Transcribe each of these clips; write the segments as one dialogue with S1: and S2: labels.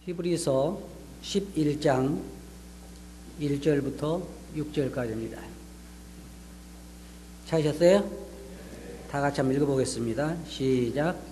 S1: 히브리서 11장 1절부터 6절까지입니다. 찾으셨어요? 다 같이 한번 읽어보겠습니다. 시작.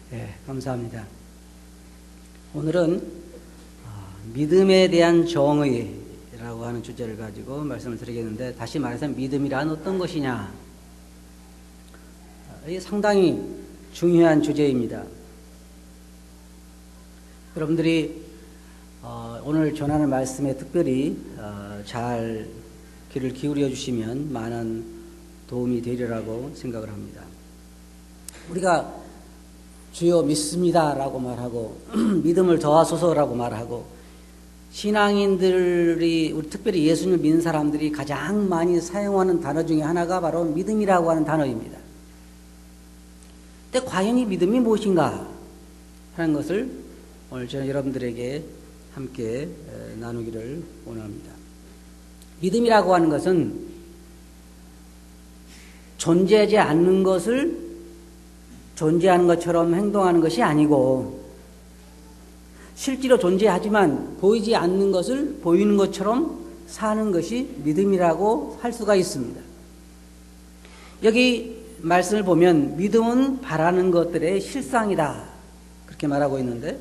S1: 네, 감사합니다. 오늘은 믿음에 대한 정의라고 하는 주제를 가지고 말씀을 드리겠는데, 다시 말해서 믿음이란 어떤 것이냐, 이게 상당히 중요한 주제입니다. 여러분들이 오늘 전하는 말씀에 특별히 잘 귀를 기울여 주시면 많은 도움이 되리라고 생각을 합니다. 우리가 주여 믿습니다 라고 말하고 믿음을 더하소서라고 말하고, 신앙인들이, 우리 특별히 예수님을 믿는 사람들이 가장 많이 사용하는 단어 중에 하나가 바로 믿음이라고 하는 단어입니다. 근데 과연 이 믿음이 무엇인가 하는 것을 오늘 저는 여러분들에게 함께 나누기를 원합니다. 믿음이라고 하는 것은 존재하지 않는 것을 존재하는 것처럼 행동하는 것이 아니고, 실제로 존재하지만 보이지 않는 것을 보이는 것처럼 사는 것이 믿음이라고 할 수가 있습니다. 여기 말씀을 보면 믿음은 바라는 것들의 실상이다, 그렇게 말하고 있는데,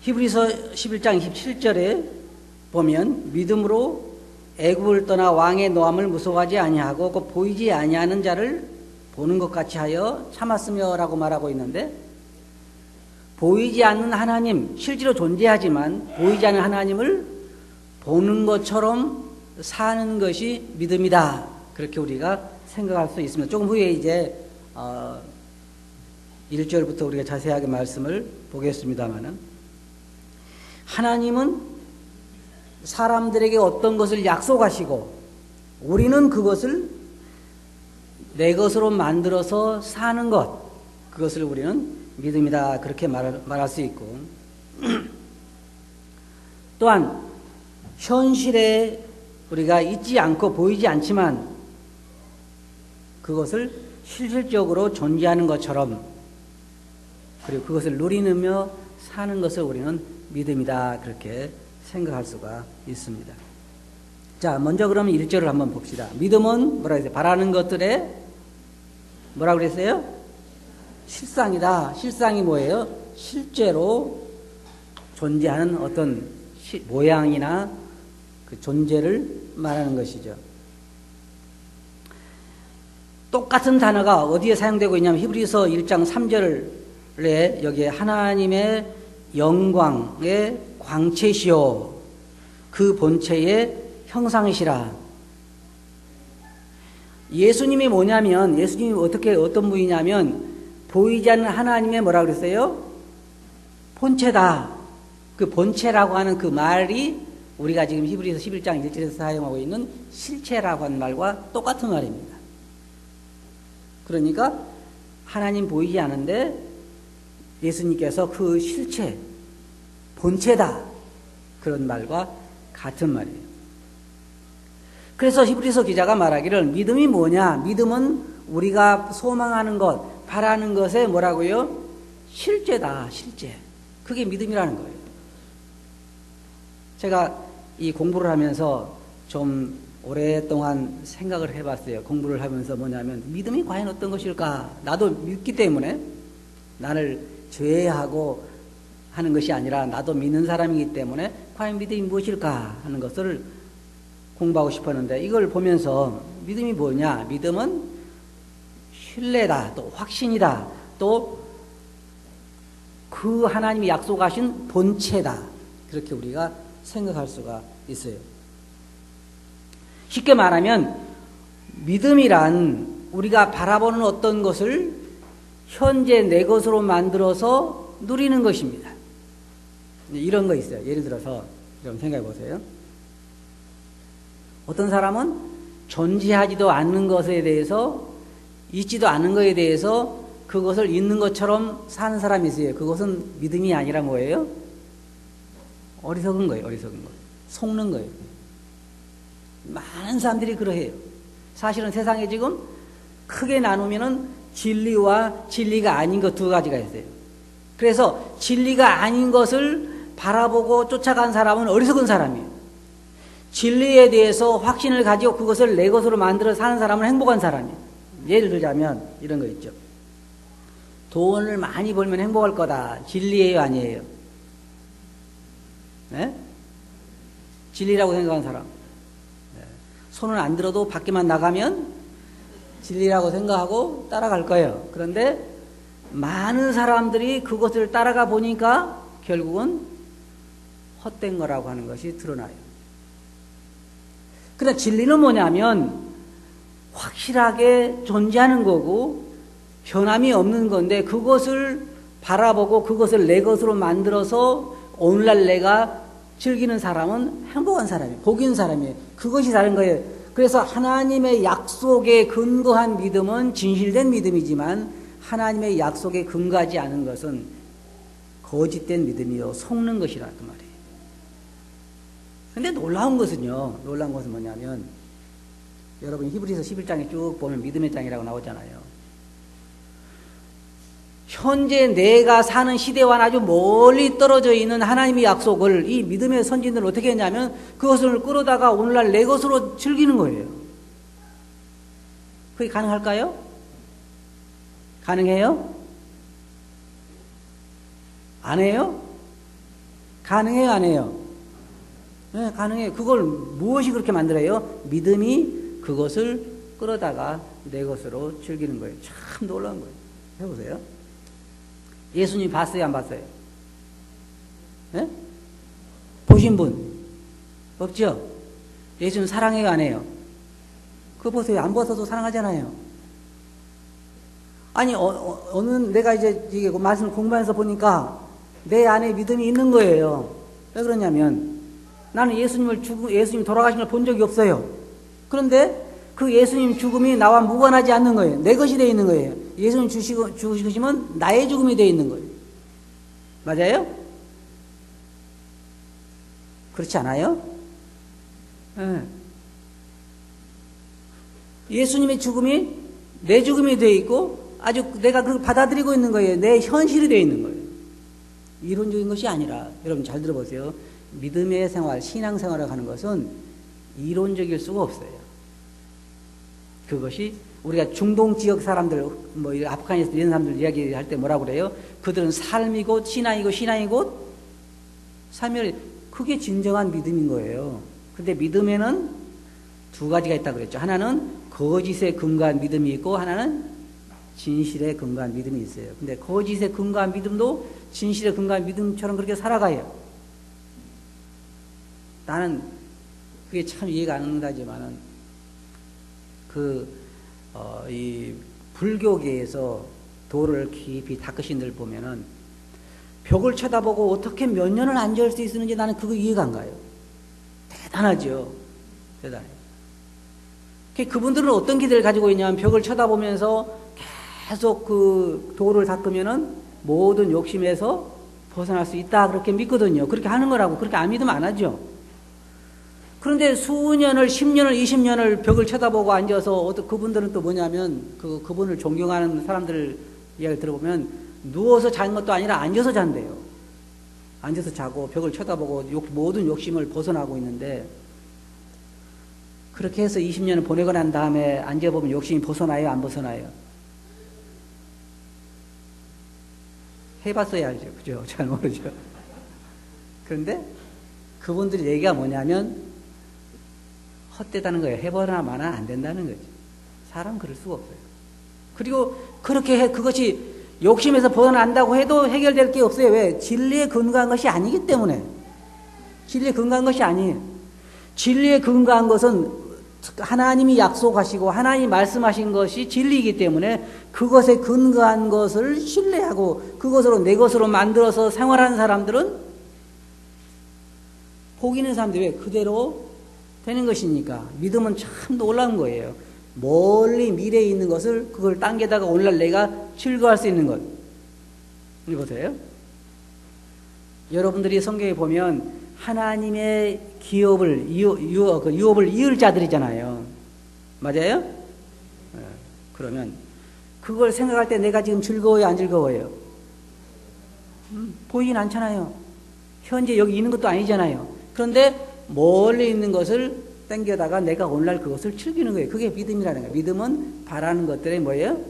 S1: 히브리서 11장 27절에 보면 믿음으로 애굽을 떠나 왕의 노함을 무서워하지 아니하고 그 보이지 아니하는 자를 보는 것 같이 하여 참았으며 라고 말하고 있는데, 보이지 않는 하나님, 실제로 존재하지만 보이지 않는 하나님을 보는 것처럼 사는 것이 믿음이다, 그렇게 우리가 생각할 수 있습니다. 조금 후에 이제 1절부터 우리가 자세하게 말씀을 보겠습니다만은, 하나님은 사람들에게 어떤 것을 약속하시고 우리는 그것을 내 것으로 만들어서 사는 것, 그것을 우리는 믿음이다, 그렇게 말할 수 있고, 또한 현실에 우리가 있지 않고 보이지 않지만 그것을 실질적으로 존재하는 것처럼, 그리고 그것을 누리며 사는 것을 우리는 믿음이다, 그렇게 생각할 수가 있습니다. 자, 먼저 그러면 1절을 한번 봅시다. 믿음은 뭐라 그랬어요? 바라는 것들의 뭐라 그랬어요? 실상이다. 실상이 뭐예요? 실제로 존재하는 어떤 모양이나 그 존재를 말하는 것이죠. 똑같은 단어가 어디에 사용되고 있냐면 히브리서 1장 3절에 여기에 하나님의 영광의 광채시오 그 본체의 형상이시라. 예수님이 뭐냐면, 예수님이 어떤 분이냐면 보이지 않는 하나님의 뭐라 그랬어요? 본체다. 그 본체라고 하는 그 말이 우리가 지금 히브리서 11장 1절에서 사용하고 있는 실체라고 하는 말과 똑같은 말입니다. 그러니까 하나님 보이지 않은데 예수님께서 그 실체, 본체다, 그런 말과 같은 말이에요. 그래서 히브리서 기자가 말하기를, 믿음이 뭐냐? 믿음은 우리가 소망하는 것, 바라는 것에 뭐라고요? 실제다, 실제. 그게 믿음이라는 거예요. 제가 이 공부를 하면서 좀 오랫동안 생각을 해봤어요. 공부를 하면서 뭐냐면, 믿음이 과연 어떤 것일까? 나도 믿기 때문에 나를 제외하고 하는 것이 아니라 나도 믿는 사람이기 때문에 과연 믿음이 무엇일까 하는 것을 공부하고 싶었는데, 이걸 보면서 믿음이 뭐냐? 믿음은 신뢰다, 또 확신이다, 또 그 하나님이 약속하신 본체다, 그렇게 우리가 생각할 수가 있어요. 쉽게 말하면 믿음이란 우리가 바라보는 어떤 것을 현재 내 것으로 만들어서 누리는 것입니다. 이런 거 있어요. 예를 들어서 좀 생각해 보세요. 어떤 사람은 존재하지도 않는 것에 대해서, 있지도 않은 것에 대해서 그것을 있는 것처럼 사는 사람이 있어요. 그것은 믿음이 아니라 뭐예요? 어리석은 거예요. 어리석은 거. 속는 거예요. 많은 사람들이 그러해요. 사실은 세상에 지금 크게 나누면은 진리와 진리가 아닌 것 두 가지가 있어요. 그래서 진리가 아닌 것을 바라보고 쫓아간 사람은 어리석은 사람이에요. 진리에 대해서 확신을 가지고 그것을 내 것으로 만들어 사는 사람은 행복한 사람이에요. 예를 들자면 이런 거 있죠. 돈을 많이 벌면 행복할 거다. 진리예요, 아니에요? 네? 진리라고 생각하는 사람. 네. 손을 안 들어도 밖에만 나가면 진리라고 생각하고 따라갈 거예요. 그런데 많은 사람들이 그것을 따라가 보니까 결국은 헛된 거라고 하는 것이 드러나요. 그러나 진리는 뭐냐면 확실하게 존재하는 거고 변함이 없는 건데, 그것을 바라보고 그것을 내 것으로 만들어서 오늘날 내가 즐기는 사람은 행복한 사람이에요. 복 있는 사람이에요. 그것이 다른 거예요. 그래서 하나님의 약속에 근거한 믿음은 진실된 믿음이지만 하나님의 약속에 근거하지 않은 것은 거짓된 믿음이요, 속는 것이라 그 말이에요. 근데 놀라운 것은 뭐냐면, 여러분 히브리서 11장에 쭉 보면 믿음의 장이라고 나오잖아요. 현재 내가 사는 시대와는 아주 멀리 떨어져 있는 하나님의 약속을 이 믿음의 선진들은 어떻게 했냐면 그것을 끌어다가 오늘날 내 것으로 즐기는 거예요. 그게 가능할까요? 가능해요? 안 해요? 가능해요, 안 해요? 네, 가능해요. 그걸 무엇이 그렇게 만들어요? 믿음이 그것을 끌어다가 내 것으로 즐기는 거예요. 참 놀라운 거예요. 해보세요. 예수님 봤어요, 안 봤어요? 네? 보신 분? 없죠? 예수님 사랑해요, 안 해요? 그거 보세요. 안 벗어도 사랑하잖아요. 아니, 내가 이제 말씀을 공부하면서 보니까 내 안에 믿음이 있는 거예요. 왜 그러냐면 나는 예수님 돌아가신 걸 본 적이 없어요. 그런데 그 예수님 죽음이 나와 무관하지 않는 거예요. 내 것이 되어 있는 거예요. 예수님 죽으시면 나의 죽음이 되어 있는 거예요. 맞아요? 그렇지 않아요? 네. 예수님의 죽음이 내 죽음이 되어 있고 아주 내가 그걸 받아들이고 있는 거예요. 내 현실이 되어 있는 거예요. 이론적인 것이 아니라, 여러분 잘 들어보세요. 믿음의 생활, 신앙생활을 하는 것은 이론적일 수가 없어요. 그것이 우리가 중동 지역 사람들, 아프가니스탄 이런 사람들 이야기할 때 뭐라고 그래요? 그들은 삶이고 신앙이고 삶이, 그게 진정한 믿음인 거예요. 근데 믿음에는 두 가지가 있다고 그랬죠. 하나는 거짓에 근거한 믿음이 있고 하나는 진실에 근거한 믿음이 있어요. 근데 거짓에 근거한 믿음도 진실에 근거한 믿음처럼 그렇게 살아가요. 나는 그게 참 이해가 안 된다지만은 이 불교계에서 도를 깊이 닦으신 들 보면은 벽을 쳐다보고 어떻게 몇 년을 앉을 수 있는지 나는 그거 이해가 안 가요. 대단하죠. 대단해요. 그분들은 어떤 기대를 가지고 있냐면 벽을 쳐다보면서 계속 그 도를 닦으면은 모든 욕심에서 벗어날 수 있다, 그렇게 믿거든요. 그렇게 하는 거라고. 그렇게 안 믿으면 안 하죠. 그런데 수년을, 10년을, 20년을 벽을 쳐다보고 앉아서 그분들은 또 뭐냐면 그분을 존경하는 사람들 이야기를 들어보면 누워서 자는 것도 아니라 앉아서 잔대요. 앉아서 자고 벽을 쳐다보고 모든 욕심을 벗어나고 있는데, 그렇게 해서 20년을 보내고 난 다음에 앉아보면 욕심이 벗어나요, 안 벗어나요? 해봤어야 알죠. 그죠? 잘 모르죠. 그런데 그분들이 얘기가 뭐냐면 헛되다는 거예요. 해보나 마나 안 된다는 거죠. 사람은 그럴 수가 없어요. 그리고 그렇게 그것이 욕심에서 벗어난다고 해도 해결될 게 없어요. 왜? 진리에 근거한 것이 아니기 때문에. 진리에 근거한 것이 아니에요. 진리에 근거한 것은 하나님이 약속하시고 하나님이 말씀하신 것이 진리이기 때문에 그것에 근거한 것을 신뢰하고 그것으로 내 것으로 만들어서 생활하는 사람들은 복 있는 사람들이 왜? 그대로 되는 것이니까. 믿음은 참 놀라운 거예요. 멀리 미래에 있는 것을 그걸 당겨다가 오늘날 내가 즐거워할 수 있는 것. 이보세요. 여러분들이 성경에 보면 하나님의 유업을 이을 자들이잖아요. 맞아요? 그러면 그걸 생각할 때 내가 지금 즐거워요, 안 즐거워요? 보이진 않잖아요. 현재 여기 있는 것도 아니잖아요. 그런데 멀리 있는 것을 땡겨다가 내가 오늘날 그것을 즐기는 거예요. 그게 믿음이라는 거예요. 믿음은 바라는 것들의 뭐예요?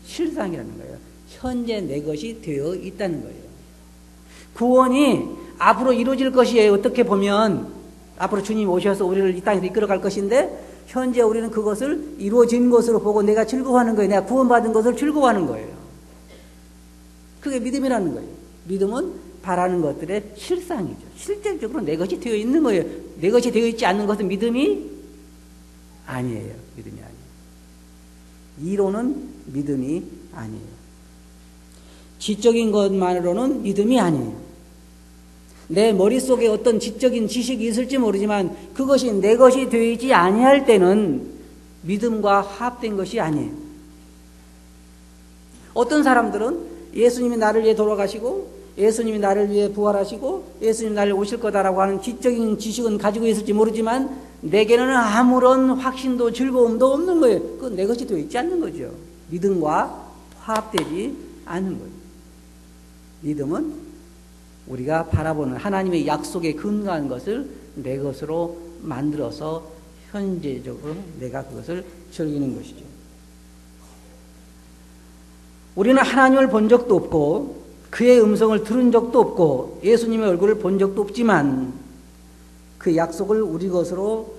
S1: 실상이라는 거예요. 현재 내 것이 되어 있다는 거예요. 구원이 앞으로 이루어질 것이에요. 어떻게 보면 앞으로 주님이 오셔서 우리를 이 땅에서 이끌어갈 것인데 현재 우리는 그것을 이루어진 것으로 보고 내가 즐거워하는 거예요. 내가 구원받은 것을 즐거워하는 거예요. 그게 믿음이라는 거예요. 믿음은 바라는 것들의 실상이죠. 실질적으로 내 것이 되어 있는 거예요. 내 것이 되어 있지 않는 것은 믿음이 아니에요. 믿음이 아니에요. 이론은 믿음이 아니에요. 지적인 것만으로는 믿음이 아니에요. 내 머릿속에 어떤 지적인 지식이 있을지 모르지만 그것이 내 것이 되지 아니할 때는 믿음과 합된 것이 아니에요. 어떤 사람들은 예수님이 나를 위해 돌아가시고 예수님이 나를 위해 부활하시고 예수님이 나를 오실 거다라고 하는 지적인 지식은 가지고 있을지 모르지만 내게는 아무런 확신도 즐거움도 없는 거예요. 그건 내 것이 되어 있지 않는 거죠. 믿음과 화합되지 않는 거예요. 믿음은 우리가 바라보는 하나님의 약속에 근거한 것을 내 것으로 만들어서 현재적으로 내가 그것을 즐기는 것이죠. 우리는 하나님을 본 적도 없고 그의 음성을 들은 적도 없고 예수님의 얼굴을 본 적도 없지만 그 약속을 우리 것으로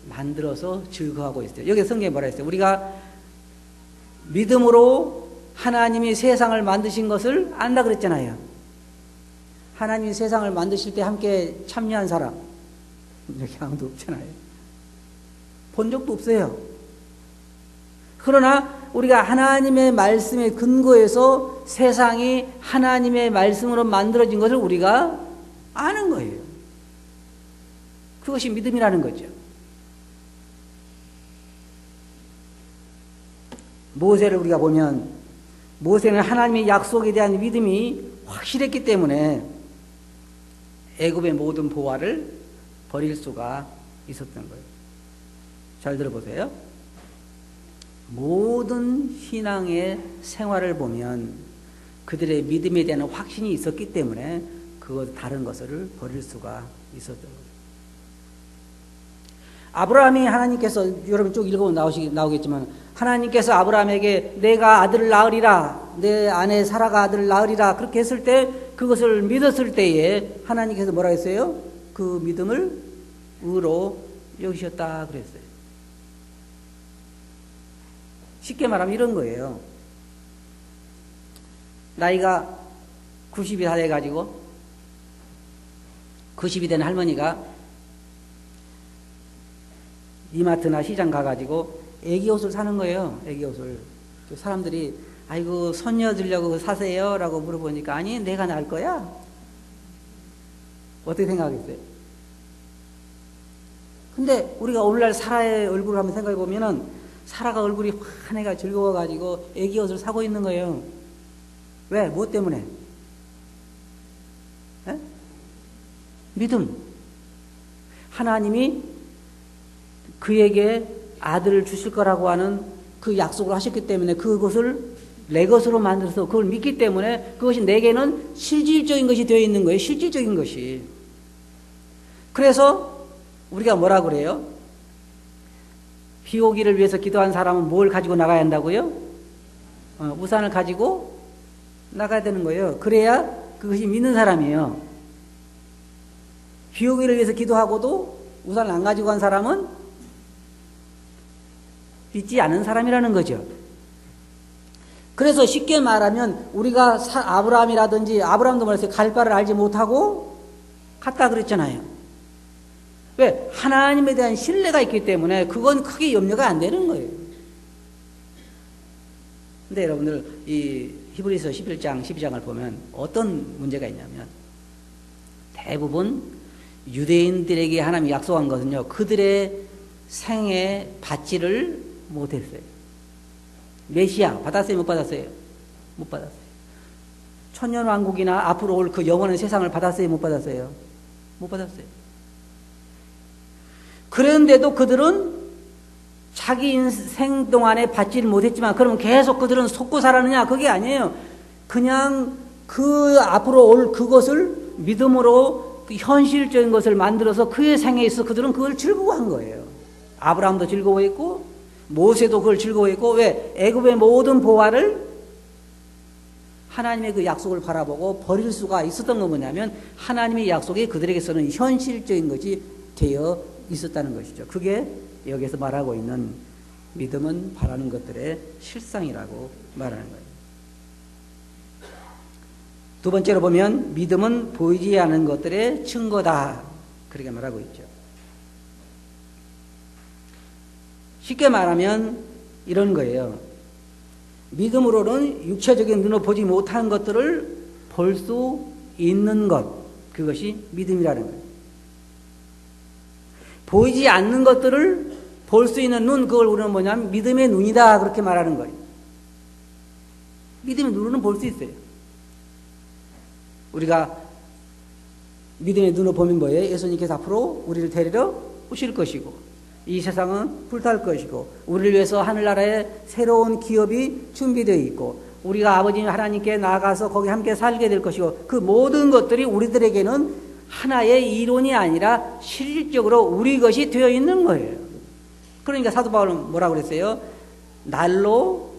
S1: 만들어서 즐거워하고 있어요. 여기 성경에 뭐라 했어요? 우리가 믿음으로 하나님이 세상을 만드신 것을 안다 그랬잖아요. 하나님이 세상을 만드실 때 함께 참여한 사람 여기 아무도 없잖아요. 본 적도 없어요. 그러나 우리가 하나님의 말씀에 근거해서 세상이 하나님의 말씀으로 만들어진 것을 우리가 아는 거예요. 그것이 믿음이라는 거죠. 모세를 우리가 보면 모세는 하나님의 약속에 대한 믿음이 확실했기 때문에 애굽의 모든 보화를 버릴 수가 있었던 거예요. 잘 들어보세요. 모든 신앙의 생활을 보면 그들의 믿음에 대한 확신이 있었기 때문에 다른 것을 버릴 수가 있었던 거예요. 아브라함이 하나님께서 여러분 쭉 읽어보면 나오겠지만 하나님께서 아브라함에게 내가 아들을 낳으리라 내 아내 사라가 아들을 낳으리라 그렇게 했을 때 그것을 믿었을 때에 하나님께서 뭐라 했어요? 그 믿음을 의로 여기셨다 그랬어요. 쉽게 말하면 이런 거예요. 나이가 90이 다 돼가지고 90이 된 할머니가 이마트나 시장 가가지고 애기 옷을 사는 거예요. 애기 옷을. 사람들이 아이고 손녀 주려고 사세요 라고 물어보니까 아니 내가 낳을 거야. 어떻게 생각하겠어요? 근데 우리가 오늘날 사라의 얼굴을 한번 생각해 보면은 사라가 얼굴이 환해가 즐거워가지고 애기 옷을 사고 있는 거예요. 왜? 무엇 때문에? 에? 믿음. 하나님이 그에게 아들을 주실 거라고 하는 그 약속을 하셨기 때문에 그것을 내 것으로 만들어서 그걸 믿기 때문에 그것이 내게는 실질적인 것이 되어 있는 거예요. 실질적인 것이. 그래서 우리가 뭐라 그래요? 비 오기를 위해서 기도한 사람은 뭘 가지고 나가야 한다고요? 우산을 가지고 나가야 되는 거예요. 그래야 그것이 믿는 사람이에요. 비 오기를 위해서 기도하고도 우산을 안 가지고 간 사람은 믿지 않은 사람이라는 거죠. 그래서 쉽게 말하면 우리가 아브라함이라든지 아브라함도 말했어요. 갈 바를 알지 못하고 갔다 그랬잖아요. 왜? 하나님에 대한 신뢰가 있기 때문에 그건 크게 염려가 안 되는 거예요. 근데 여러분들 이 히브리서 11장 12장을 보면 어떤 문제가 있냐면 대부분 유대인들에게 하나님이 약속한 것은요, 그들의 생에 받지를 못했어요. 메시아 받았어요? 못 받았어요? 못 받았어요. 천년왕국이나 앞으로 올 그 영원한 세상을 받았어요? 못 받았어요? 못 받았어요. 그런데도 그들은 자기 인생 동안에 받지를 못했지만 그러면 계속 그들은 속고 살았느냐? 그게 아니에요. 그냥 그 앞으로 올 그것을 믿음으로 그 현실적인 것을 만들어서 그의 생에 있어 그들은 그걸 즐거워한 거예요. 아브라함도 즐거워했고 모세도 그걸 즐거워했고, 왜? 애굽의 모든 보화를 하나님의 그 약속을 바라보고 버릴 수가 있었던 건 뭐냐면 하나님의 약속이 그들에게서는 현실적인 것이 되어 있었다는 것이죠. 그게 여기서 말하고 있는 믿음은 바라는 것들의 실상이라고 말하는 거예요. 두 번째로 보면 믿음은 보이지 않는 것들의 증거다, 그렇게 말하고 있죠. 쉽게 말하면 이런 거예요. 믿음으로는 육체적인 눈으로 보지 못한 것들을 볼 수 있는 것, 그것이 믿음이라는 거예요. 보이지 않는 것들을 볼 수 있는 눈, 그걸 우리는 뭐냐면 믿음의 눈이다, 그렇게 말하는 거예요. 믿음의 눈으로는 볼 수 있어요. 우리가 믿음의 눈으로 보면 뭐예요? 예수님께서 앞으로 우리를 데리러 오실 것이고 이 세상은 불탈 것이고 우리를 위해서 하늘나라에 새로운 기업이 준비되어 있고 우리가 아버지 하나님께 나아가서 거기 함께 살게 될 것이고 그 모든 것들이 우리들에게는 하나의 이론이 아니라 실질적으로 우리 것이 되어 있는 거예요. 그러니까 사도 바울은 뭐라고 그랬어요? 날로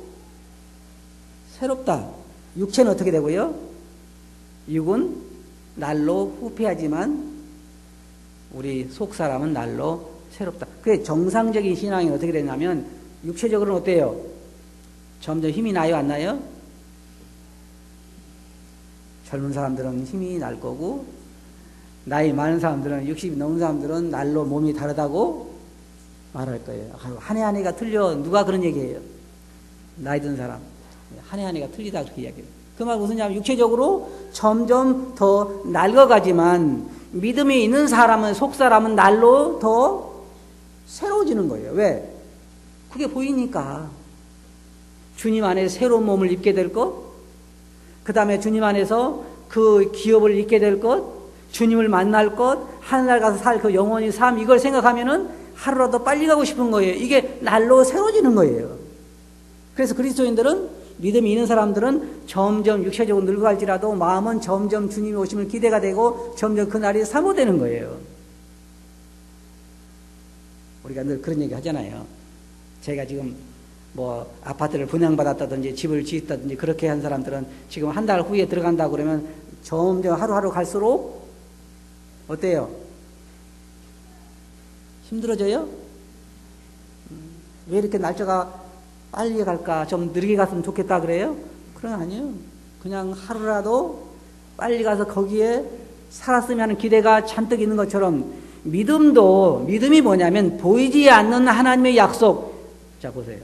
S1: 새롭다. 육체는 어떻게 되고요? 육은 날로 후패하지만 우리 속사람은 날로 새롭다. 그게 정상적인 신앙이 어떻게 되냐면 육체적으로는 어때요? 점점 힘이 나요, 안 나요? 젊은 사람들은 힘이 날 거고 나이 많은 사람들은 60이 넘은 사람들은 날로 몸이 다르다고 말할 거예요. 한 해 한 해가 틀려. 누가 그런 얘기해요? 나이 든 사람. 한 해 한 해가 틀리다 그렇게 이야기해요. 그 말 무슨 얘기냐면 육체적으로 점점 더 낡아가지만 믿음이 있는 사람은 속사람은 날로 더 새로워지는 거예요. 왜? 그게 보이니까. 주님 안에 새로운 몸을 입게 될 것, 그 다음에 주님 안에서 그 기업을 입게 될 것, 주님을 만날 것, 하늘날 가서 살 그 영원히 삶, 이걸 생각하면은 하루라도 빨리 가고 싶은 거예요. 이게 날로 새로워지는 거예요. 그래서 그리스도인들은 믿음이 있는 사람들은 점점 육체적으로 늙어갈지라도 마음은 점점 주님이 오심을 기대가 되고 점점 그 날이 사모되는 거예요. 우리가 늘 그런 얘기 하잖아요. 제가 지금 뭐 아파트를 분양받았다든지 집을 지었다든지 그렇게 한 사람들은 지금 한 달 후에 들어간다고 그러면 점점 하루하루 갈수록 어때요? 힘들어져요? 왜 이렇게 날짜가 빨리 갈까? 좀 느리게 갔으면 좋겠다 그래요? 그런 거 아니에요. 그냥 하루라도 빨리 가서 거기에 살았으면 하는 기대가 잔뜩 있는 것처럼 믿음도, 믿음이 뭐냐면 보이지 않는 하나님의 약속. 자, 보세요.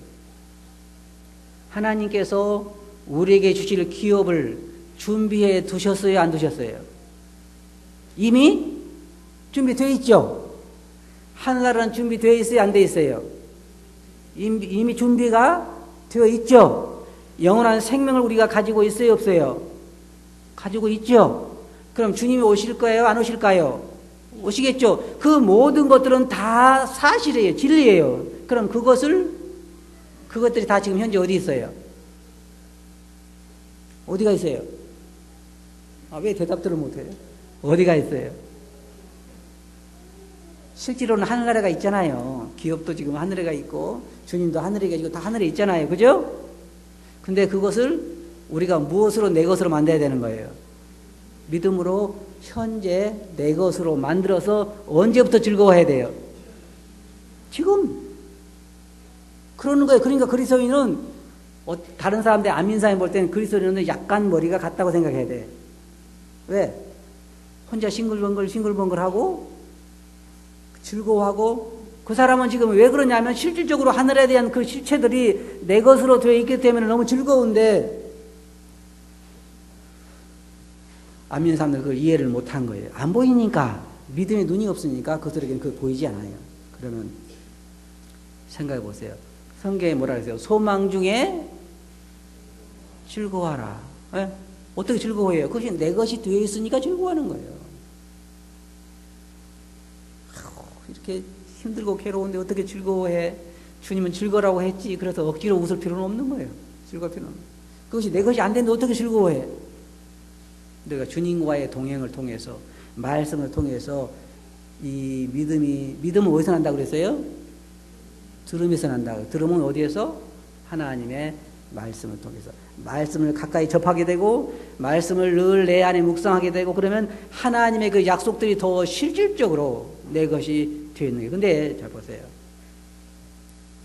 S1: 하나님께서 우리에게 주실 기업을 준비해 두셨어요? 안 두셨어요? 이미 준비되어 있죠? 하늘나라는 준비되어 있어요? 안 되어 있어요? 이미 준비가 되어 있죠? 영원한 생명을 우리가 가지고 있어요? 없어요? 가지고 있죠? 그럼 주님이 오실 거예요? 안 오실까요? 오시겠죠? 그 모든 것들은 다 사실이에요. 진리예요. 그럼 그것들이 다 지금 현재 어디 있어요? 어디가 있어요? 왜 대답들을 못해요? 어디가 있어요? 실제로는 하늘나라가 있잖아요. 기업도 지금 하늘에가 있고 주님도 하늘에 계시고 다 하늘에 있잖아요. 그죠? 근데 그것을 우리가 무엇으로 내 것으로 만들어야 되는 거예요? 믿음으로 현재 내 것으로 만들어서 언제부터 즐거워해야 돼요? 지금. 그러는 거예요. 그러니까 그리스도인은 다른 사람들 안민사님 볼 때는 그리스도인은 약간 머리가 같다고 생각해야 돼. 왜? 혼자 싱글벙글하고 즐거워하고 그 사람은 지금 왜 그러냐면 실질적으로 하늘에 대한 그 실체들이 내 것으로 되어 있기 때문에 너무 즐거운데 안 믿는 사람들 그걸 이해를 못한 거예요. 안 보이니까 믿음의 눈이 없으니까 그들에게는 그게 보이지 않아요. 그러면 생각해 보세요. 성경에 뭐라 그랬어요? 소망 중에 즐거워하라. 네? 어떻게 즐거워해요? 그것이 내 것이 되어 있으니까 즐거워하는 거예요. 이렇게 힘들고 괴로운데 어떻게 즐거워해? 주님은 즐거라고 했지. 그래서 억지로 웃을 필요는 없는 거예요. 즐거울 필요는. 그것이 내 것이 안 되는데 어떻게 즐거워해? 내가 주님과의 동행을 통해서 말씀을 통해서 이 믿음은 어디서 난다고 그랬어요? 들음에서 난다고. 들음은 어디에서? 하나님의 말씀을 통해서. 말씀을 가까이 접하게 되고 말씀을 늘 내 안에 묵상하게 되고 그러면 하나님의 그 약속들이 더 실질적으로 내 것이 되어 있는 거예요. 근데 잘 보세요.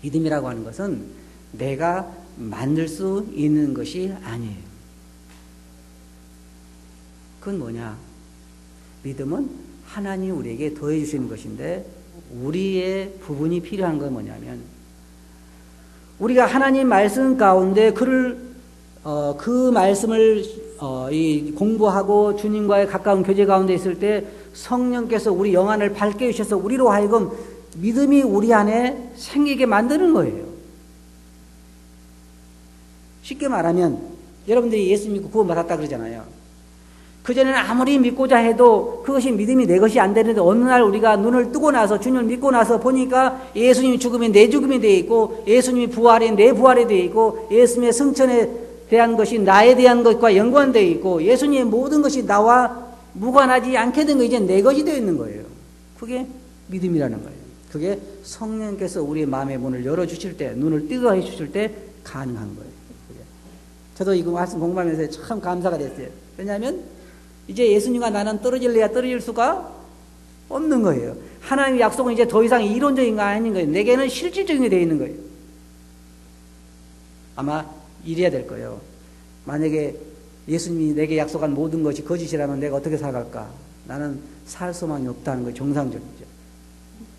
S1: 믿음이라고 하는 것은 내가 만들 수 있는 것이 아니에요. 그건 뭐냐? 믿음은 하나님이 우리에게 더해 주시는 것인데 우리의 부분이 필요한 건 뭐냐면 우리가 하나님 말씀 가운데 그 말씀을 공부하고 주님과의 가까운 교제 가운데 있을 때 성령께서 우리 영안을 밝게 해주셔서 우리로 하여금 믿음이 우리 안에 생기게 만드는 거예요. 쉽게 말하면 여러분들이 예수 믿고 구원받았다 그러잖아요. 그전에는 아무리 믿고자 해도 그것이 믿음이 내 것이 안 되는데 어느 날 우리가 눈을 뜨고 나서 주님을 믿고 나서 보니까 예수님이 죽음이 내 죽음이 되어 있고 예수님이 부활이 내 부활이 되어 있고 예수님의 승천에 대한 것이 나에 대한 것과 연관되어 있고 예수님의 모든 것이 나와 무관하지 않게 된 거 이제 내 것이 되어 있는 거예요. 그게 믿음이라는 거예요. 그게 성령께서 우리의 마음의 문을 열어주실 때 눈을 뜨게 해주실 때 가능한 거예요. 저도 이거 말씀 공부하면서 참 감사가 됐어요. 왜냐하면 이제 예수님과 나는 떨어질래야 떨어질 수가 없는 거예요. 하나님의 약속은 이제 더 이상 이론적인 거 아닌 거예요. 내게는 실질적인 게 되어 있는 거예요. 아마 이래야 될 거예요. 만약에 예수님이 내게 약속한 모든 것이 거짓이라면 내가 어떻게 살아갈까? 나는 살 소망이 없다는 거 정상적이죠.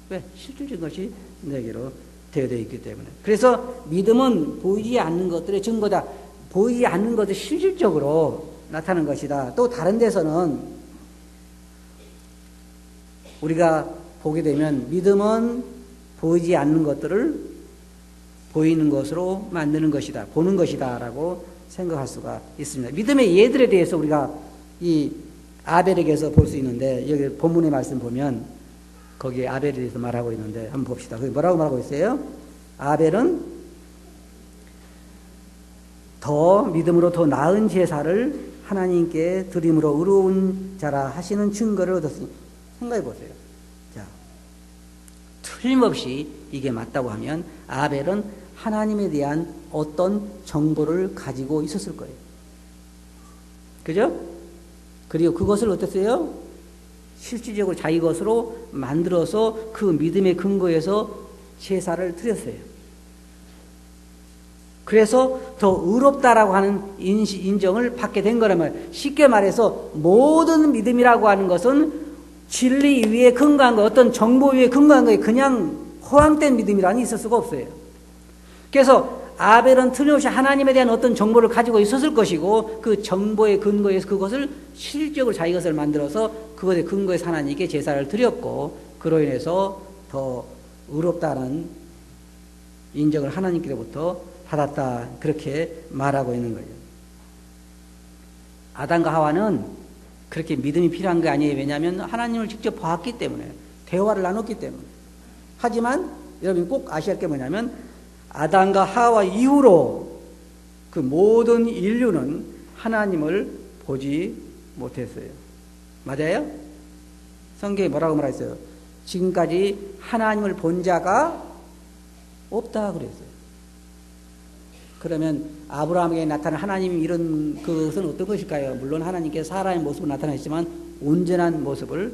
S1: 왜? 실질적인 것이 내게로 되어 있기 때문에. 그래서 믿음은 보이지 않는 것들의 증거다. 보이지 않는 것을 실질적으로 나타나는 것이다. 또 다른 데서는 우리가 보게 되면 믿음은 보이지 않는 것들을 보이는 것으로 만드는 것이다. 보는 것이다. 라고 생각할 수가 있습니다. 믿음의 예들에 대해서 우리가 이 아벨에게서 볼 수 있는데 여기 본문의 말씀 보면 거기에 아벨에 대해서 말하고 있는데 한번 봅시다. 거기 뭐라고 말하고 있어요? 아벨은 더 믿음으로 더 나은 제사를 하나님께 드림으로 의로운 자라 하시는 증거를 얻었으니 생각해 보세요. 자, 틀림없이 이게 맞다고 하면 아벨은 하나님에 대한 어떤 정보를 가지고 있었을 거예요. 그죠? 그리고 그것을 어땠어요? 실질적으로 자기 것으로 만들어서 그 믿음의 근거에서 제사를 드렸어요. 그래서 더 의롭다라고 하는 인정을 받게 된 거라면 쉽게 말해서 모든 믿음이라고 하는 것은 진리 위에 근거한 거, 어떤 정보 위에 근거한 거에 그냥 허황된 믿음이라니 있을 수가 없어요. 그래서 아벨은 틀림없이 하나님에 대한 어떤 정보를 가지고 있었을 것이고 그 정보의 근거에서 그것을 실질적으로 자기 것을 만들어서 그것의 근거에서 하나님께 제사를 드렸고 그로 인해서 더 의롭다는 인정을 하나님께로부터 받았다. 그렇게 말하고 있는 거예요. 아담과 하와는 그렇게 믿음이 필요한 게 아니에요. 왜냐하면 하나님을 직접 봤기 때문에 대화를 나눴기 때문에. 하지만 여러분이 꼭 아셔야 할 게 뭐냐면 아담과 하와 이후로 그 모든 인류는 하나님을 보지 못했어요. 맞아요? 성경에 뭐라고 말했어요? 지금까지 하나님을 본 자가 없다 그랬어요. 그러면 아브라함에게 나타난 하나님이 이런 그것은 어떤 것일까요? 물론 하나님께서 사람의 모습을 나타나시지만 온전한 모습을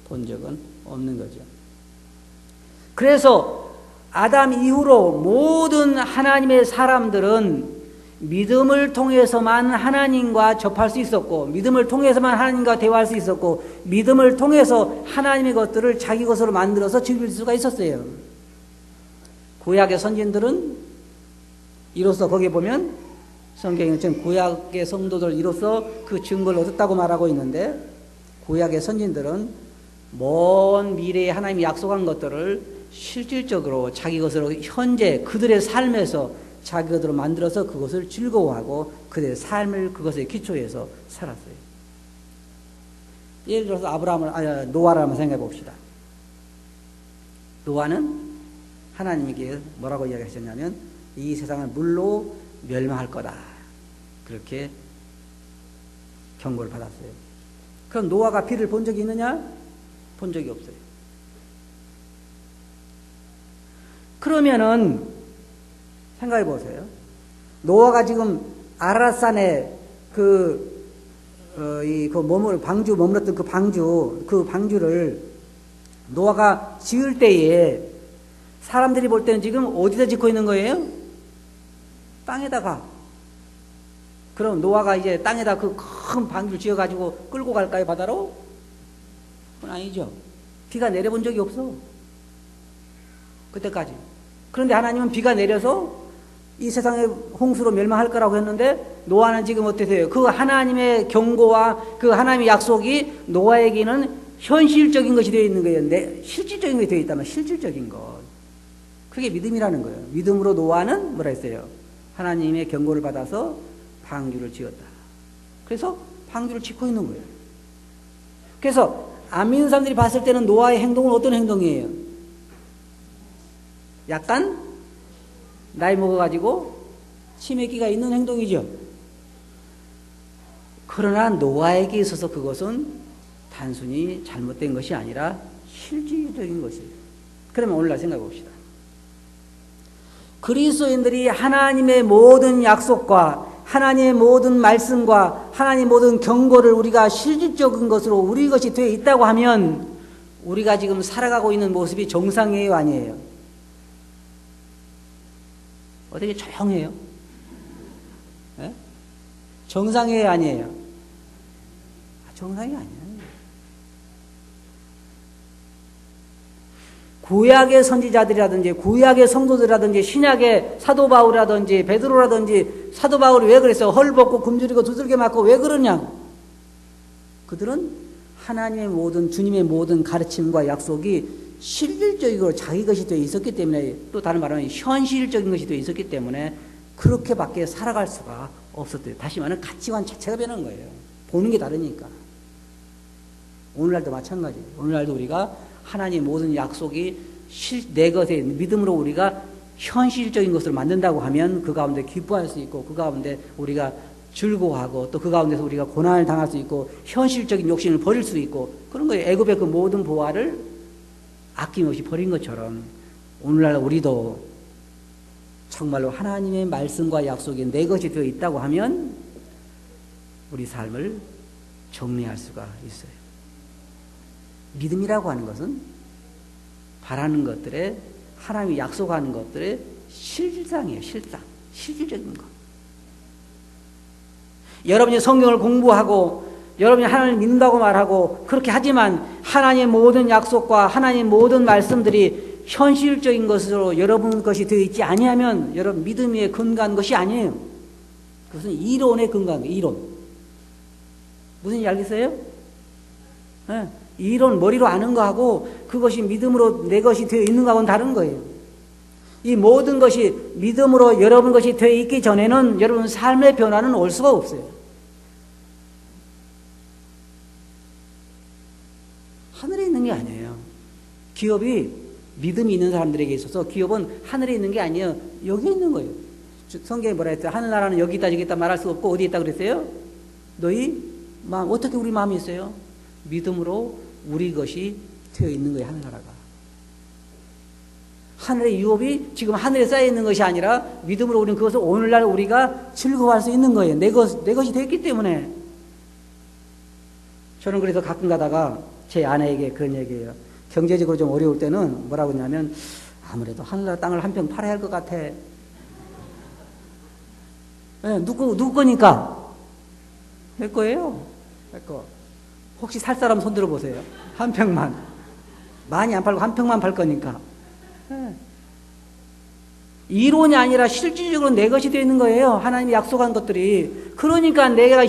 S1: 본 적은 없는 거죠. 그래서 아담 이후로 모든 하나님의 사람들은 믿음을 통해서만 하나님과 접할 수 있었고, 믿음을 통해서만 하나님과 대화할 수 있었고, 믿음을 통해서 하나님의 것들을 자기 것으로 만들어서 즐길 수가 있었어요. 구약의 선진들은 이로써 거기에 보면 성경에 지금 구약의 성도들 이로써 그 증거를 얻었다고 말하고 있는데, 구약의 선진들은 먼 미래에 하나님이 약속한 것들을 실질적으로 자기 것으로 현재 그들의 삶에서 자기 것으로 만들어서 그것을 즐거워하고 그들의 삶을 그것에 기초해서 살았어요. 예를 들어서 노아를 한번 생각해 봅시다. 노아는 하나님에게 뭐라고 이야기하셨냐면 이 세상을 물로 멸망할 거다. 그렇게 경고를 받았어요. 그럼 노아가 비를 본 적이 있느냐? 본 적이 없어요. 그러면은 생각해 보세요. 노아가 지금 아라산에 방주 머물렀던 그 방주를 노아가 지을 때에 사람들이 볼 때는 지금 어디다 짓고 있는 거예요? 땅에다가. 그럼 노아가 이제 땅에다 그 큰 방주를 지어가지고 끌고 갈까요, 바다로? 그건 아니죠. 비가 내려본 적이 없어. 그때까지. 그런데 하나님은 비가 내려서 이 세상에 홍수로 멸망할 거라고 했는데 노아는 지금 어떠세요? 그 하나님의 경고와 그 하나님의 약속이 노아에게는 현실적인 것이 되어 있는 거예요. 실질적인 것이 되어 있다면 실질적인 것. 그게 믿음이라는 거예요. 믿음으로 노아는 뭐라 했어요? 하나님의 경고를 받아서 방주를 지었다. 그래서 방주를 짓고 있는 거예요. 그래서 안 믿는 사람들이 봤을 때는 노아의 행동은 어떤 행동이에요? 약간 나이 먹어가지고 치매기가 있는 행동이죠. 그러나 노아에게 있어서 그것은 단순히 잘못된 것이 아니라 실질적인 것이에요. 그러면 오늘날 생각해 봅시다. 그리스도인들이 하나님의 모든 약속과 하나님의 모든 말씀과 하나님의 모든 경고를 우리가 실질적인 것으로 우리 것이 되어 있다고 하면 우리가 지금 살아가고 있는 모습이 정상이에요, 아니에요? 어떻게 조용해요? 네? 정상이에요, 아니에요? 정상이 아니에요. 구약의 선지자들이라든지 구약의 성도들이라든지 신약의 사도 바울이라든지 베드로라든지 사도 바울이 왜 그랬어요? 헐 벗고 굶주리고 두들겨 맞고 왜 그러냐고. 그들은 하나님의 모든 주님의 모든 가르침과 약속이 실질적으로 자기 것이 되어 있었기 때문에, 또 다른 말하면 현실적인 것이 되어 있었기 때문에 그렇게밖에 살아갈 수가 없었대요. 다시 말하면 가치관 자체가 변한 거예요. 보는 게 다르니까. 오늘날도 마찬가지예요. 오늘날도 우리가 하나님의 모든 약속이 내 것에 믿음으로 우리가 현실적인 것을 만든다고 하면 그 가운데 기뻐할 수 있고 그 가운데 우리가 즐거워하고 또 그 가운데서 우리가 고난을 당할 수 있고 현실적인 욕심을 버릴 수 있고 그런 거예요. 애굽의 그 모든 보화를 아낌없이 버린 것처럼 오늘날 우리도 정말로 하나님의 말씀과 약속이 내 것이 되어 있다고 하면 우리 삶을 정리할 수가 있어요. 믿음이라고 하는 것은 바라는 것들에 하나님이 약속하는 것들의 실상이에요. 실질적인 것. 여러분이 성경을 공부하고 여러분이 하나님을 믿는다고 말하고 그렇게 하지만 하나님의 모든 약속과 하나님의 모든 말씀들이 현실적인 것으로 여러분 것이 되어 있지 아니하면 여러분 믿음 위에 근거한 것이 아니에요. 그것은 이론에 근거한 거예요. 이론. 무슨 얘기 알겠어요? 네. 이론 머리로 아는 거하고 그것이 믿음으로 내 것이 되어 있는 거하고는 다른 거예요. 이 모든 것이 믿음으로 여러분 것이 되어 있기 전에는 여러분 삶의 변화는 올 수가 없어요. 하늘에 있는 게 아니에요. 기업이 믿음이 있는 사람들에게 있어서 기업은 하늘에 있는 게 아니에요. 여기 있는 거예요. 성경에 뭐라 했어요? 하늘나라는 여기 있다 저기 있다 말할 수 없고 어디 있다 그랬어요? 너희 마음. 어떻게 우리 마음이 있어요? 믿음으로 우리 것이 되어 있는 거예요. 하늘나라가. 하늘의 유업이 지금 하늘에 쌓여 있는 것이 아니라 믿음으로 우리는 그것을 오늘날 우리가 즐거워할 수 있는 거예요. 내 것이 됐기 때문에. 저는 그래서 가끔 가다가 제 아내에게 그런 얘기해요. 경제적으로 좀 어려울 때는 뭐라고 하냐면 아무래도 하늘나라 땅을 한 평 팔아야 할 것 같아. 네, 누구 거니까? 내 거예요. 내 거. 혹시 살 사람 손 들어보세요. 한 평만. 많이 안 팔고 한 평만 팔 거니까. 네. 이론이 아니라 실질적으로 내 것이 되어 있는 거예요. 하나님이 약속한 것들이. 그러니까 내가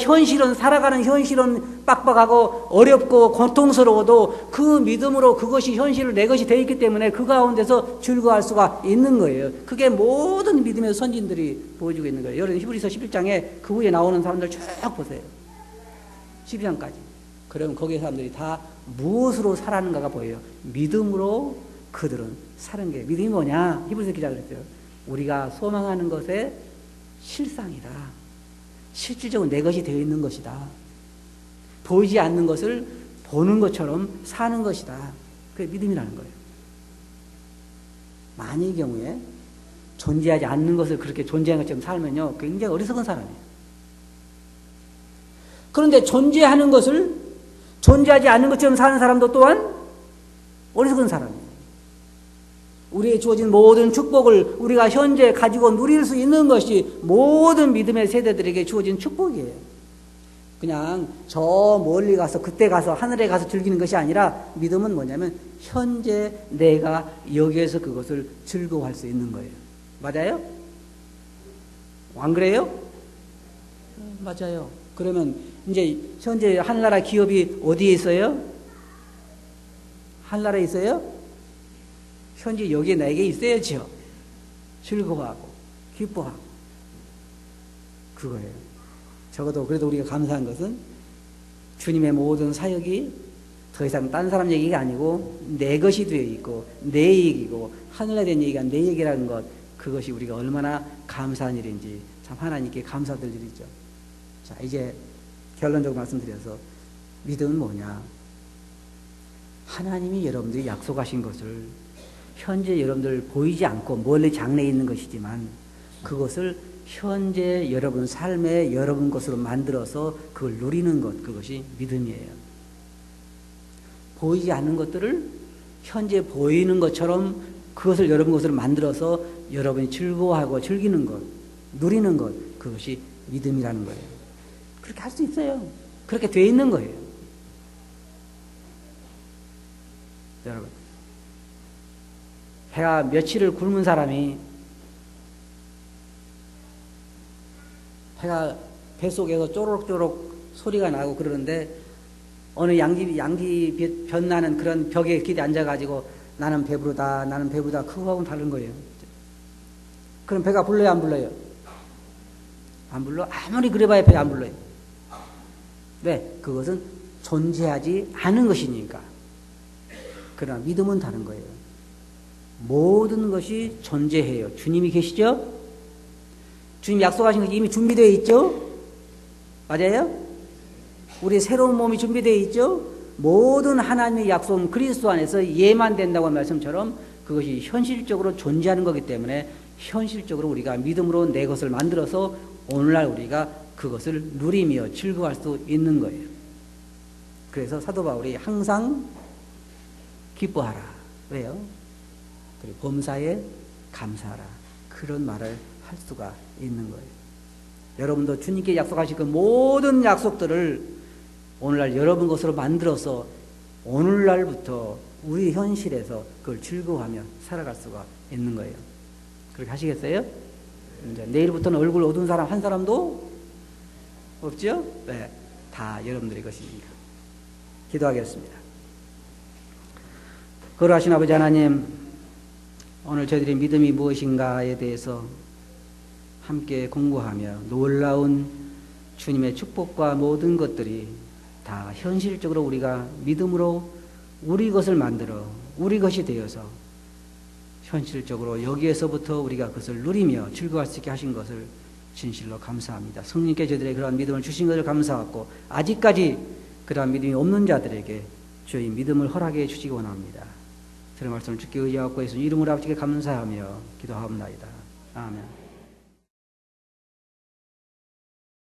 S1: 살아가는 현실은 빡빡하고 어렵고 고통스러워도 그 믿음으로 그것이 현실을 내 것이 되어 있기 때문에 그 가운데서 즐거워할 수가 있는 거예요. 그게 모든 믿음의 선진들이 보여주고 있는 거예요. 여러분 히브리서 11장에 그 후에 나오는 사람들 쭉 보세요. 12장까지. 그러면 거기에 사람들이 다 무엇으로 살았는가가 보여요. 믿음으로 그들은 사는 게. 믿음이 뭐냐? 히브리서 기자가 그랬어요. 우리가 소망하는 것의 실상이다. 실질적으로 내 것이 되어 있는 것이다. 보이지 않는 것을 보는 것처럼 사는 것이다. 그게 믿음이라는 거예요. 만일 경우에 존재하지 않는 것을 그렇게 존재하는 것처럼 살면요, 굉장히 어리석은 사람이에요. 그런데 존재하는 것을 존재하지 않는 것처럼 사는 사람도 또한 어리석은 사람이에요. 우리의 주어진 모든 축복을 우리가 현재 가지고 누릴 수 있는 것이 모든 믿음의 세대들에게 주어진 축복이에요. 그냥 저 멀리 가서 그때 가서 하늘에 가서 즐기는 것이 아니라 믿음은 뭐냐면 현재 내가 여기에서 그것을 즐거워할 수 있는 거예요. 맞아요? 안 그래요? 맞아요. 그러면 이제 현재 하늘나라 기업이 어디에 있어요? 하늘나라에 있어요? 현재 여기에 내게 있어야죠. 즐거워하고 기뻐하고 그거예요. 적어도 그래도 우리가 감사한 것은 주님의 모든 사역이 더 이상 딴 사람 얘기가 아니고 내 것이 되어 있고 내 얘기고 하늘에 대한 얘기가 내 얘기라는 것, 그것이 우리가 얼마나 감사한 일인지 참 하나님께 감사드릴 일이죠. 자, 이제 결론적으로 말씀드려서 믿음은 뭐냐? 하나님이 여러분들이 약속하신 것을 현재 여러분들 보이지 않고 멀리 장래에 있는 것이지만 그것을 현재 여러분 삶의 여러분 것으로 만들어서 그걸 누리는 것, 그것이 믿음이에요. 보이지 않는 것들을 현재 보이는 것처럼 그것을 여러분 것으로 만들어서 여러분이 즐거워하고 즐기는 것, 누리는 것, 그것이 믿음이라는 거예요. 그렇게 할 수 있어요. 그렇게 돼 있는 거예요. 여러분, 해가 며칠을 굶은 사람이 해가 뱃속에서 쪼록쪼록 소리가 나고 그러는데 어느 양기 변나는 그런 벽에 이렇게 앉아가지고 나는 배부르다 그거하고는 다른 거예요. 그럼 배가 불러요 안 불러요? 안 불러? 아무리 그래봐야 배 안 불러요. 왜? 그것은 존재하지 않은 것이니까. 그러나 믿음은 다른 거예요. 모든 것이 존재해요. 주님이 계시죠? 주님 약속하신 것이 이미 준비되어 있죠? 맞아요? 우리 새로운 몸이 준비되어 있죠? 모든 하나님의 약속은 그리스도 안에서 예만 된다고 한 말씀처럼 그것이 현실적으로 존재하는 거기 때문에 현실적으로 우리가 믿음으로 내 것을 만들어서 오늘날 우리가 그것을 누리며 즐거워할 수 있는 거예요. 그래서 사도 바울이 항상 기뻐하라. 왜요? 그리고 범사에 감사하라. 그런 말을 할 수가 있는 거예요. 여러분도 주님께 약속하신 그 모든 약속들을 오늘날 여러분 것으로 만들어서 오늘날부터 우리 현실에서 그걸 즐거워하며 살아갈 수가 있는 거예요. 그렇게 하시겠어요? 이제 내일부터는 얼굴 어두운 사람 한 사람도 없죠? 네, 다 여러분들의 것입니다. 기도하겠습니다. 거룩하신 아버지 하나님, 오늘 저희들의 믿음이 무엇인가에 대해서 함께 공부하며 놀라운 주님의 축복과 모든 것들이 다 현실적으로 우리가 믿음으로 우리 것을 만들어 우리 것이 되어서 현실적으로 여기에서부터 우리가 그것을 누리며 즐거워할 수 있게 하신 것을 진실로 감사합니다. 성령께 저희들의 그러한 믿음을 주신 것을 감사하고 아직까지 그러한 믿음이 없는 자들에게 주의 믿음을 허락해 주시기 원합니다. 들은 말씀을 주께 의지하고 예수 이름으로 아버지께 감사하며 기도하옵나이다. 아멘.